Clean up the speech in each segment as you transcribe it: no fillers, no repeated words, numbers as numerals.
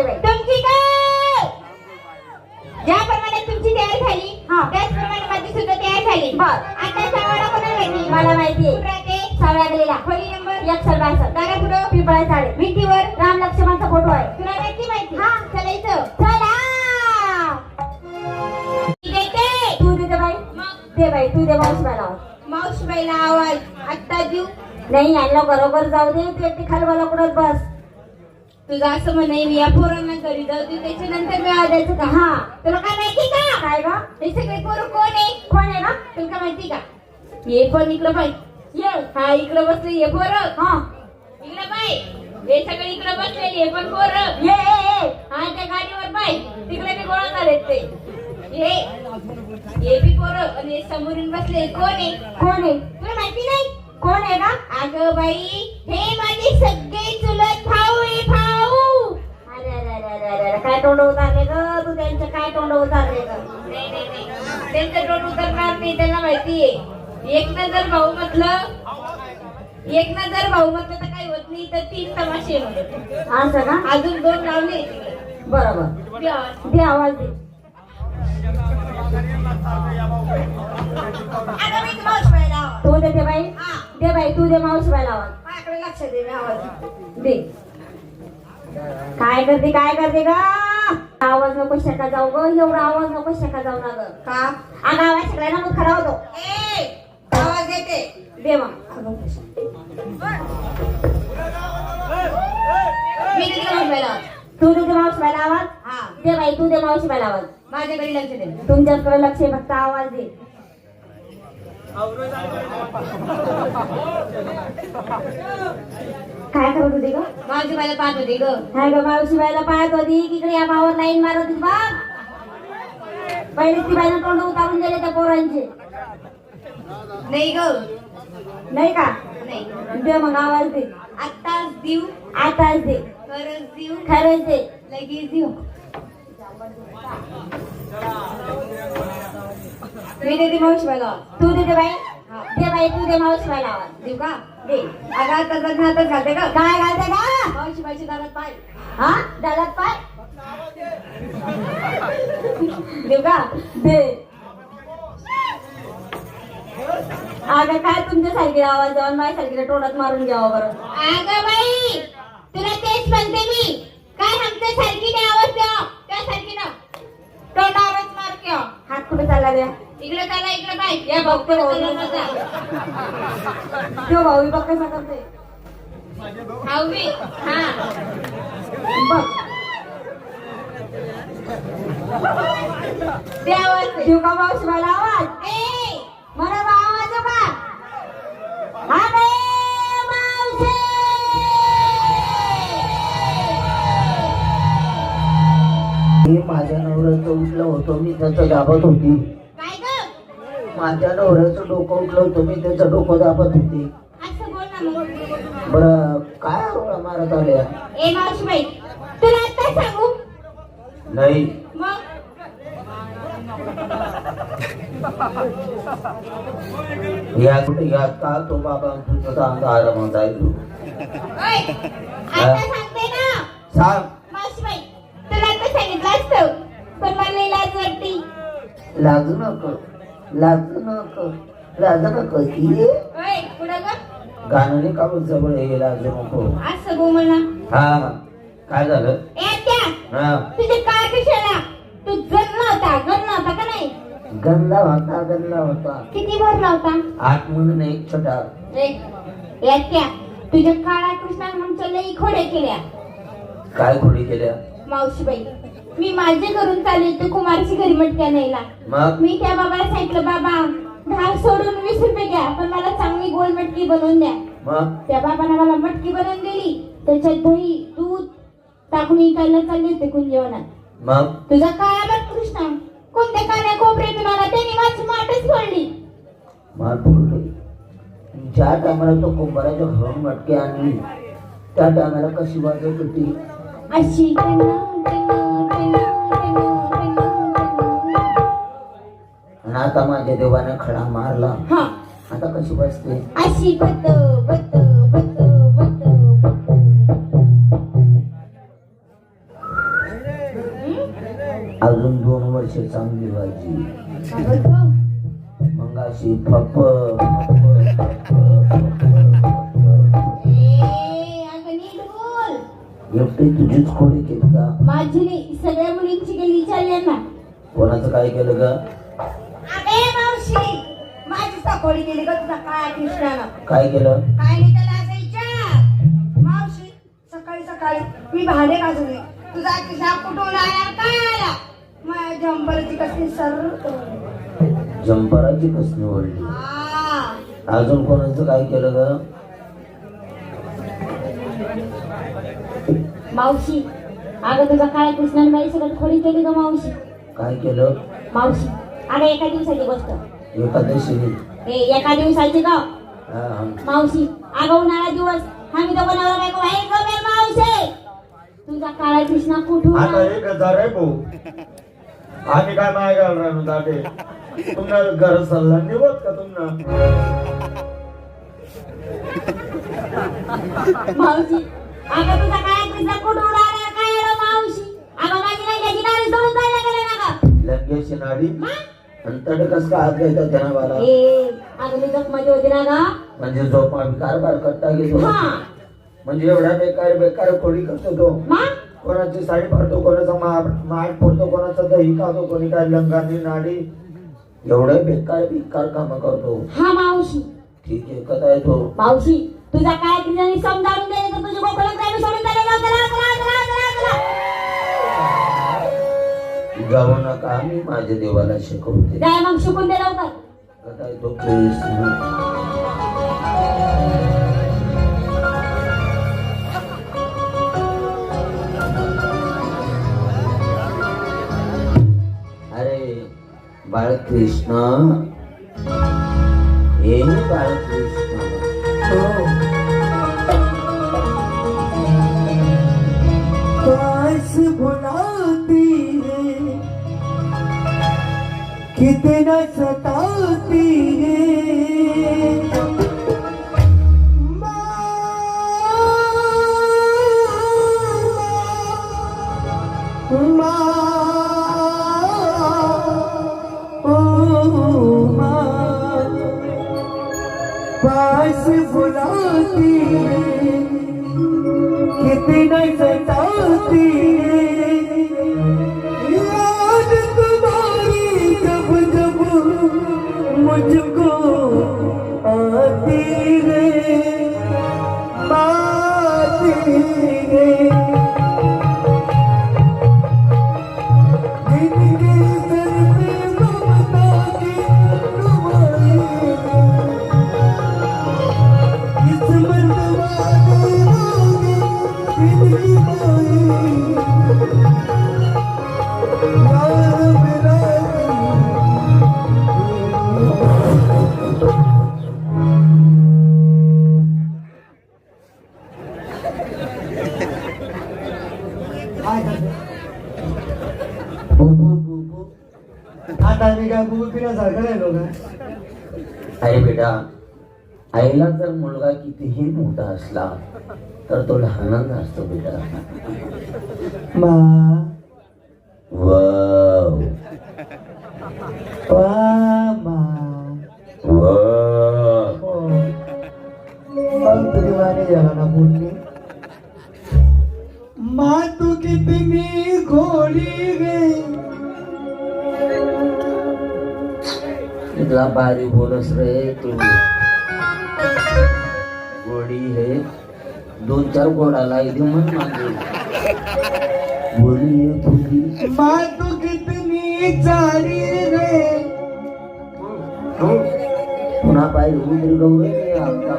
झाली बाई. तुमची काय ज्याप्रमाणे तुमची तयार झाली त्याचप्रमाणे माझी सुद्धा तयार झाली. बर. आता शाळा कोणाला माहिती? मला माहितीये. कुठं राहते? सव्यागलीला. खोली नंबर 162. दारा पुढं पिंपळा चाळे. भिंतीवर राम लक्ष्मणचा फोटो आहे. तुला नक्की माहिती? हा. चलायचं. चला. मी देते. तू देते बाई. मग दे बाई तू दे मावशीबाईला आवाज. मावशीबाईला आवाज आत्ता देऊ. नाही यांना बरोबर जाऊ दे. तू एकटी खाली मला कुठं बस. तुझं असं म्हणाय या पोरांना घरी जाऊ दे त्याच्यानंतर मी आवाज द्यायचं का? हा. तुला काय माहिती का? काय ग? हे सगळे पोरं कोण आहे? कोण आहे ना? तुला काय माहिती का? ये पण इकडं पाय. ये. हा इकडं बसले ये पोरं. हा. इकडं पाय. हे सगळे इकडं बसले हे पण पोरं. ये ये ये. हा त्या गाडीवर पाय. तिकडे बी गोळा झालेत ते. हे बी पोरं आणि हे समोरून बसले कोण आहे? कोण आहे? तुला माहिती नाही? कोण आहे का? अगं बाई हे माझे सगळे चुलत भाऊ आहे भाऊ. अरे अरे अरे अरे अरे अरे काय तोंड उतारले ग तू त्यांचे काय तोंड उतारले ग? नाही त्यांचं डोट उतरणार नाही त्यांना माहितीये. एक नजर भाऊ म्हटलं तर काही होत नाही तर 3 तमाशे म्हणत. असं का? अजून 2 लावले. बरोबर. दे आवाज. दे आवाज दे. अगं मी मावशीबाईला आवाज. तू देते बाई. हा. दे बाई तू दे मावशीबाईला आवाज. माझ्याकडे लक्ष दे मी आवाज. दे. काय करते ग? आवाज नको शेका जाऊ ग. एवढा आवाज नको शेका जाऊ ना ग. का? अगं आवाज शेकला ना मग खरा होतो. आवाज देते. दे मग. मी देते मावशीबाईला आवाज. तू देते मावशीबाईला आवाज. हा. दे बाई तू दे मावशीबाईला आवाज. माझ्याकडे लक्ष दे. तुमच्याकडे लक्ष आहे फक्त आवाज दे. काय करत होती ग? मावशीबाईला पाहत होते ग. काय ग मावशीबाईला पाहत होती इकडे या भावावर लाईन मारत होती बघ. पहिले ती बाईनं तोंड उतारून गेले त्या पोरांचे. नाही ग. नाही का? नाही. दे मग आवाज दे. आत्ताच देऊ. आताच दे. खरंच देऊ. खरंच दे. लगेच देऊ. मी देते मावशीबाईला आवाज. तू देते बाई. हा. दे बाई तू दे मावशीबाईला आवाज. देऊ का? दे. अगं आता लग्नातच घालते का? काय घालते का? मावशीबाईच्या दारात पाय. हा डालात पाय. देऊ का? दे. अगं काय तुमच्यासारखी आवाज जाऊन माझ्यासारखीला तोंडात मारून घ्यावं बरं. अगं बाई तुला तेच म्हणते मी. काय आमच्या सारखी नाही आवाज द्या त्यासारखी ना तोंडावरच मार किंवा हात कुठे चालला द्या. इकडे चला इकडे पाय. या बघतो तो भाऊ बघ कसा करते. हवी. हा बघ. दे आवाज. देऊ का मावशीबाईला आवाज? ए मला बा आवाज येऊ का? हा बे मावशी. माझ्या नवऱ्याचं उठलं होतं मी त्याचं दाबत होती. काय ग? माझ्या नवऱ्याचं डोकं उठलं होतं मी त्याचं डोकं दाबत होती. असं बोल ना मग. बरं काय आरोळा मारत आल्या? ए मावशीबाई तुला आता सांगू नाही मग. या का तो बाबा तुझा आराम होता आहे तू ओय, आता सांगते ना सांग. मावशीबाई तुला आता सांगितलं असतं पण मला लाज वाटते. लाजू नको की ओय पुढं ग. गाणं का जवळ हे लाजू नको. असं गो म्हणा. हा काय झालं? ए त्या हा तुझे काय कशाला? तू गणला होता का नाही? गणला होता किती भरला होता? 8 म्हणून एक छोटा. ए त्या तुझ्या काळा कृष्णाने आमच्या लई खोड्या केल्या. काय खोडी केल्या? मावशीबाई मी माझे करून चालले ते कुमारची घरी मटक्या न्यायला. मग मी त्या बाबाला सांगितलं बाबा 10 सोडून 20 रुपये घ्या पण मला चांगली गोल मटकी बनवून द्या. मग त्या बाबाने मला मटकी बनवून दिली. त्याच्यात दही दूध टाकून इकायला चालले होते कुंजवनात. मग तुझा काळा बघ कृष्णा कोणत्या कान्या कोपऱ्यातून आला त्याने माझी माटच फोडली. मार पडली. ज्या टायमाला तो कुंभाराच्या घरून मटकी आणली त्या टायमाला कशी वाजत होती? अशी आणि आता माझ्या देवाने खडा मारला. हा आता कशी बसते? अशी बत बत बत बत अशी चांगली भाजी काय बोलतो? मग अशी फप अगं नीट बोल. एकटी तुझीच खोडी केली का? माझी नाही, सगळ्या मुलींची केली, विचारली ना. कोणाचं काय केलं ग? अरे मावशी, माझी साकोडी केली का तुझा काय कृष्णानं? काय केलं? काय नाही त्याला असं विचार. मावशी, सकाळी सकाळी मी भांडे घासले, तुझा कृष्णा कुठून आला काय आला? माझ्या जंबरची कसली सर. जंपराची कसली ओढली? अजून कोणाचं काय केलं ग? मावशी अगं तुझा काय कृष्णाने माझी सगळं खोडी केली ग मावशी. काय केलं? मावशी अगं एका दिवसाची गोष्ट. एकादशीने? एका दिवसाची का हा. मावशी? अगं उन्हाळा दिवस आम्ही दोघं नवरा बायको आहे ग बे मावशी. तुझा काळा कृष्णा कुठून आता आला? 1000 आहे भाऊ. आम्ही काय मागायला राहू दाटे तुम्हाला घर सल्ला निवत का तुम्हाला? मावशी अगं तुझा काळा कृष्णा कुठून आला काय आलं मावशी? अगं माझी लग्नाची नाडी सोडून जायला गेले ना ग. लग्नाची नाडी अंतड कस का हात घ्यायचा त्यानं मला? अगं मी जखमाची होती ना ग. म्हणजे झोप आम्ही कारभार करता घेतो. हा म्हणजे एवढा बेकार बेकार खोडी करतो तो. मा कोणाची साडी फाडतो, कोणाचा माठ फोडतो, कोणाचा दही खातो, कोणी काय लंगानी नाडी, एवढे बेकार बेकार काम करतो. हा मावशी. ठीक आहे कदा येतो मावशी तुझा काय कृष्णाने समजावून दिले तर तुझी गोकुळात काय मी सोडून चालले जाऊ. जाऊ नका, आम्ही माझ्या देवाला शिकवते. काय मग शिकून दे लवकर. कदा येतो कृष्ण. बाळकृष्ण, हे बाळकृष्ण. पास बुलाती है, कितना सताती है, पास बुलाती है, कितना सताती है, याद तुम्हारी जब जब मुझको आती है, आती है। आता मी काय बुबू पिण्यासारखं नाही लोक. अरे बेटा, आईला जर मुलगा कितीही मोठा असला तर तो लहानच असतो बेटा. मा वाव मा वाव. तुझी माने झाला ना पूर्ण. माँ तू कितनी घोड़ी गई. इतना बारी बोलस रे तू. गोडी है 2-4 गोडा लाई दे मन मागे. बोली है तुझी. माँ तू कितनी चाली गई. पुन्हा पाय उतरी गौरे आपका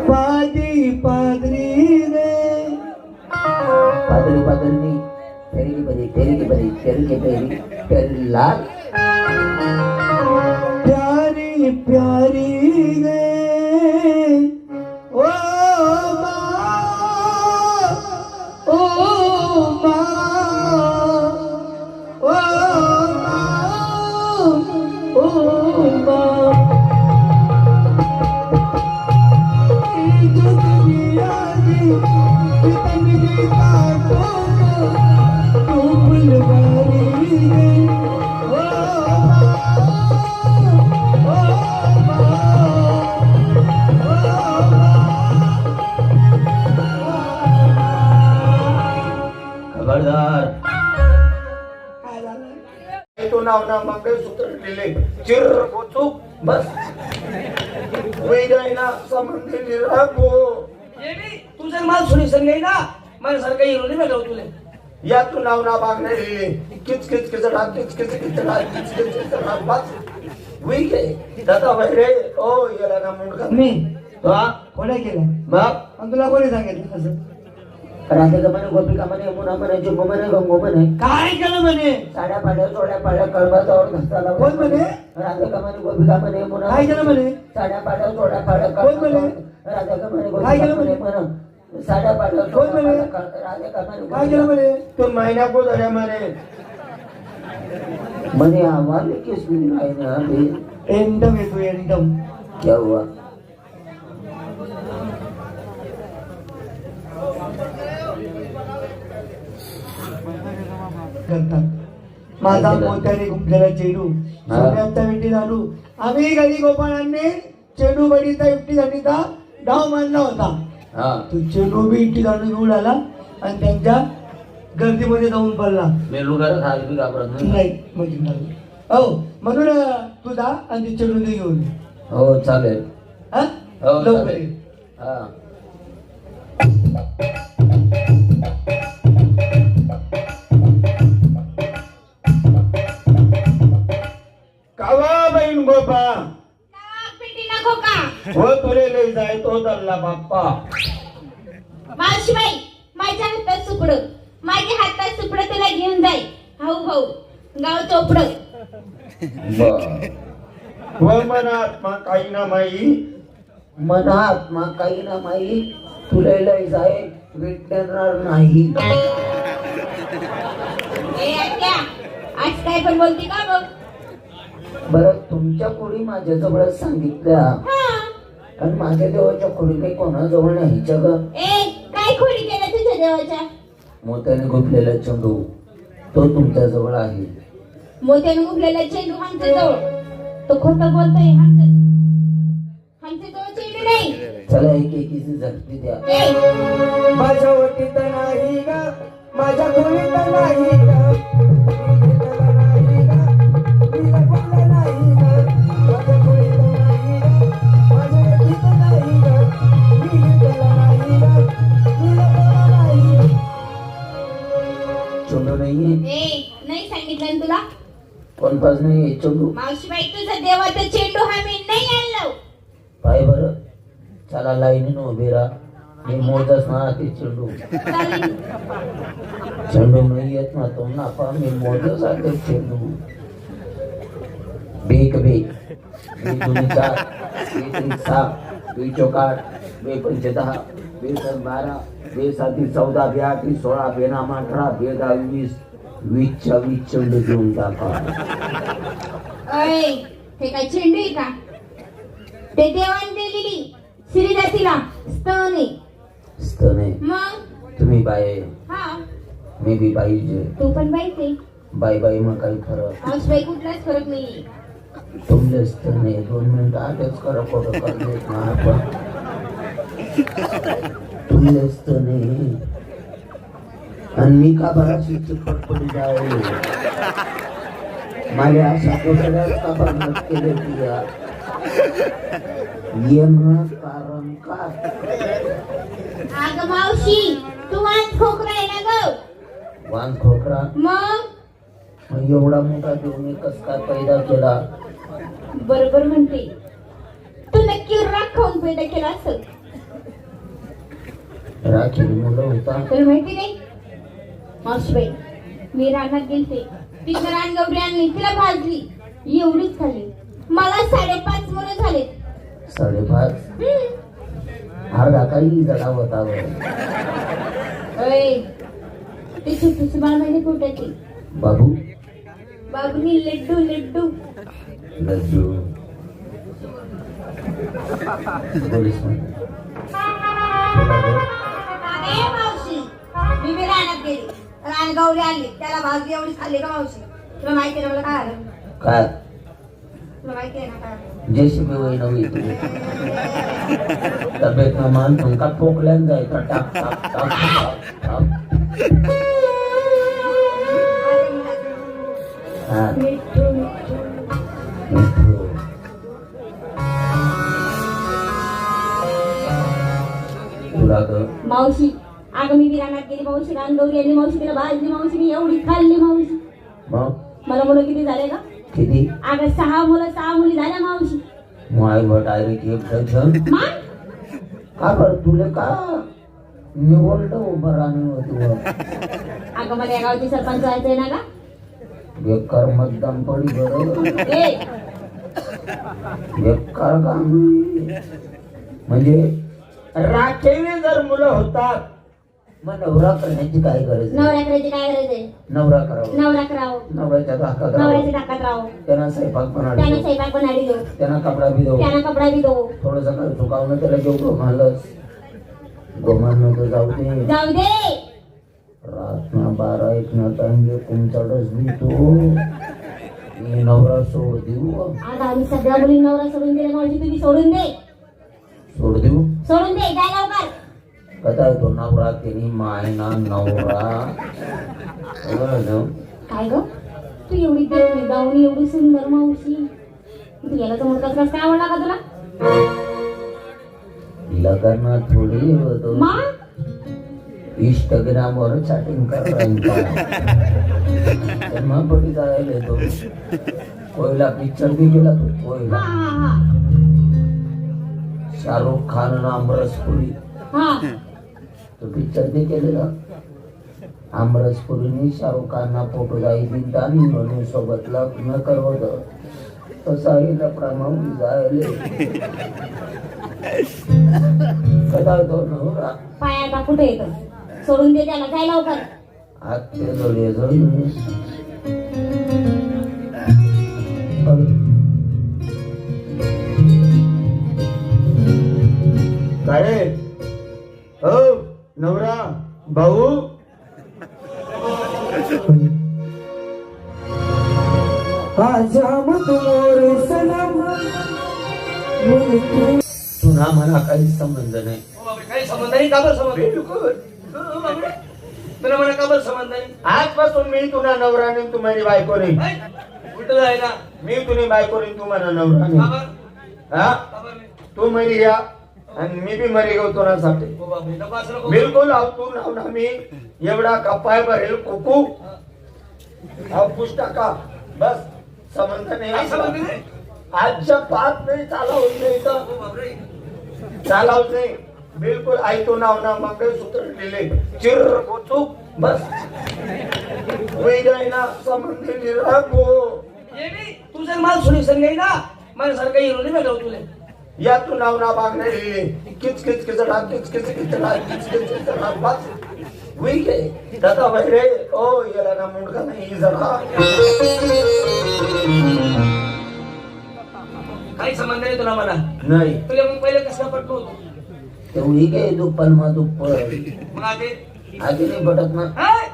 पादी पादरी गई. पादरी पादरी तेरी की बरी तेरी की बरी तेरी की तेरी तेरी लाल. प्यारी प्यारी गए ओ माँ, ओ माँ, ओ माँ, ओ माँ. जो दुनिया की कितनी कांटों को तू फुलवारी गई. नाव ना मंगळसूत्र दिले चिर पोचू बस वैदायना संबंधी निरागो तू जर मला सुनी संगे ना माझ्यासारखं हिरो नाही भेटव तुले या तू नाव ना मागणे दिले किच किच किचडा किच किच किचडा किच किच किचडा बस वही के दादा रे ओ याला ना मुंडका मी हा कोणी केलं बाप आणि तुला कोणी सांगितलं असं राधे गमने गोपिका म्हणे यमुना म्हणे जुम्मू म्हणे गंगो म्हणे काय केलं म्हणे साड्या पाड्या चोड्या पाड्या कळबाजावर घासाला कोण म्हणे? राधे गमने गोपिका म्हणे यमुना काय केलं म्हणे? साड्या पाड्या चोड्या पाड्या कोण म्हणे? राधे गमने काय गोपिका केलं म्हणे म्हणे? म्हण साड्या पाड्या कोण म्हणे? राधे गमने काय केलं म्हणे? तू महिना को धरे म्हणे म्हणे आम्हाला किस मिल रहा है ना अभी एकदम येतो एकदम क्या हुआ करतात माझा मोत्याने गुंफलेला चेडू सोन्याचा विटी झालू आम्ही घरी गोपाळांनी चेडू बडीचा विटी झालीचा डाव मांडला होता हा तो चेडू बी विटी झाडू घेऊन आला आणि त्यांच्या गर्दीमध्ये जाऊन पडला मेलू घरात हाल बी घाबरत नाही म्हणजे हो म्हणून तू जा आणि ते चेडू ते घेऊन ये. हो चालेल हा? हो लवकर चालेल ये. हा कावा बहीण गोपा पेटी नको का हो तुले लई जाय तो दल्ला बाप्पा मावशीबाई माझ्या हातात सुपड माझ्या हातात सुपड तुला घेऊन जाई भाऊ भाऊ गाव चोपड बर हो मनात मा काही ना माई मना आत्मा काही ना माई तुला लय जाय भेटणार नाही ए आत्या आज काय पण बोलते का बघ बरं तुमच्या कुडी माझ्या जवळ सांगितल्या हा आणि माझ्या देवाच्या कुडी काही कोणाजवळ न्यायच्या ग ए काय खोडी केलं तुझ्या देवाच्या मोत्याने गुंफलेला चंडू तो तुमच्या जवळ आहे मोत्याने उगलेला चेंडू आमच्या जवळ तो खोटं बोलतोय आमच्या जवळ चेंडू नाही चला एक एकीची झटकी द्या ए, माझ्या वटीत नाही ग माझ्या खोलीत नाही ग चंडू नाहीये ए नाही सांगितलं ना तुला कोण पास नाही चंडू मावशीबाई तुझा देवाचा चेंडू आम्ही नाही आणलो पाय बरं चला लाईनीनं उभी राहा मी मोजच ना ते चेंडू चालेल. चेंडू नाही येत ना तो नापा मी मोजच आहे चेंडू बेक बेक बे दोन्ही 4 बे 3 6 बे 4 8 बे 5 10 बे 6 12 बे 7 14 बे 8 16 बे 9 18 बे 10 20 20च्या 20 चेंडू घेऊन टाका अय हे काय चेंडू आहे का ते देवाने दिलेली श्रीदासीला स्तने स्तने मग तुम्ही बाय हा मी बी बाईचे तू पण बाईचे बाय बाई मग काही फरक मावशीबाई कुठलाच फरक नाही तुमले स्तने 2 मिनिट आधीच खरं खोटं करत ना आपण तुमले स्तने आणि मी का बराचशी चिपट पडी जावे माझ्या अशा कोठड्यात का बघत केले तुझ्या येणं कारण काय अगं मावशी तू वान खोकरा आहे ना ग वान खोकरा मग एवढा मोठा देऊन कस काय पैदा केला बरोबर म्हणते तू नक्की राख खाऊन पैदा केला असं राखी मुलं होता तर माहिती नाही मावशीबाई मी रानात गेलते तिथं रानगौरी आणली तिला भाजली एवढीच खाल्ली मला 5.5 मुलं झाले 5.5 अर्धा काही जडा होता ते छोटीशी बाळ माझ्या पोटाची बाबू बाबूनी लड्डू लड्डू लड्डू पोलीस ए मावशी मी बी रानात गेली रानगौरी आणली त्याला भाजी एवढी खाल्ली का मावशी तुला माहिती आहे ना मला काय आलं काय तुला माहिती आहे ना काय आलं? जेसीबी वय नव्हे तुझे तब्येत न मान तुमका ठोकल्यान जायचा टाक टाक टाक टाक टाक हा. मिठू मिठू. मिठू. तुला ग मावशी अगं मी विरानात गेली मावशी रानगौरी आली मावशी तिला भाजली मावशी मी एवढी खाल्ली मावशी. मग मला मुलं किती झाले का किती अगं 6 मुलं 6 मुली झाल्या मावशी. माय डायरेक्ट एक डझन मा का बरं तुले का निवडलं उभं राहणं होतं अगं मला या गावची सरपंच व्हायचंय ना का. बेकार मतदान पडी बरं ए बेकार काम म्हणजे राखेने जर मुलं होतात मग नवरा करण्याची काय गरज नाही. नवरा करायची काय गरज आहे. नवरा करावा नवरा करावं नवऱ्याच्या धाकात नवऱ्याच्या राहावं टाकात राहावं त्यांना स्वयंपाक त्याने बनाडी स्वयंपाक बनाडी देऊ त्यांना कपडा बी देऊ त्याला कपडा बी देऊ. थोडं सकाळी चुकावणं त्याला जेवढं घालस गोमानं तर जाऊ दे जाऊ दे रातना 12-1 ना टाइम कुमचाडच बी तू मी नवरा सोड देऊ आज आम्ही सगळ्या मुली नवरा सोडून दिले मावशी तुम्ही सोडून दे सोड देऊ सोडून दे जाय लवकर. कसा आहे तो नवरा केली मायना नवरा काय ग तू एवढी देखणी गावणी एवढी सुंदर मावशी तू गेला तर मुलगा कसं काय आवडला का तुला. लग्न थोडी होतो मा इंस्टाग्रामवर चॅटिंग करायला मग पडी जायला येतो कोयला पिक्चर बी गेला तो हा कोयला हा हा शाहरुख खान ना अमरसपुरी हा तो पिक्चर बी केलेला अमरसपुरीने शाहरुख खानना फोटो जाई दिलता आणि म्हणून सोबत लग्न करवत तसा येईल प्रमाण जायले कदा तो नवरा पायाचा कुठे येतो सोडून दे त्याला जाय लवकर. आजचे जोडे जोडून काय हो नवरा भाऊ तुला मला काही संबंध नाही हो बापरे, काही संबंध नाही. का बरं संबंध नाही? बिलकुल हो बापरे. तुला मला का बरं संबंध नाही. आजपासून मी तुला नवरा नाही तू माझी बायको नाही. काय? कुठं जायला मी तुझी बायको नाही तू माझा नवरा नाही. का बरं? हा का बरं नाही? तू मरी घ्या आणि मी बी मरी घेऊ तुझ्यासाठी. हो बापरे, नको असं नको. बिलकुल अहो तू नाव ना मी एवढा कपाय भरेल कुकू अहो पुस्तका बस संबंध काही नाही संबंध नाही. आजच्या पाच नाही चालवत नाही तर हो बापरे. चालवत नाही बिलकुल आई तो नाव ना मंगळसूत्र दिले चिर पोचू बस होई जाय ना संबंध निरागो ये बी, तू जर मला सुनी सर नाही ना माझ्यासारखा हिरो नाही भेटव तुला. या तू नाव ना बागणे दिले किच किच किचडा किच किच किचडा किच किच किचडा बस होई गे दादा भाई रे ओ याला ना मुंडका नाही जरा काही संबंध नाही तुला मला. नाही तुला मग पहिले कसं पटलो होतो. तेवढी काय दुप्पल मा दुप्पल मग आधी आधी नाही पटत ना हाय?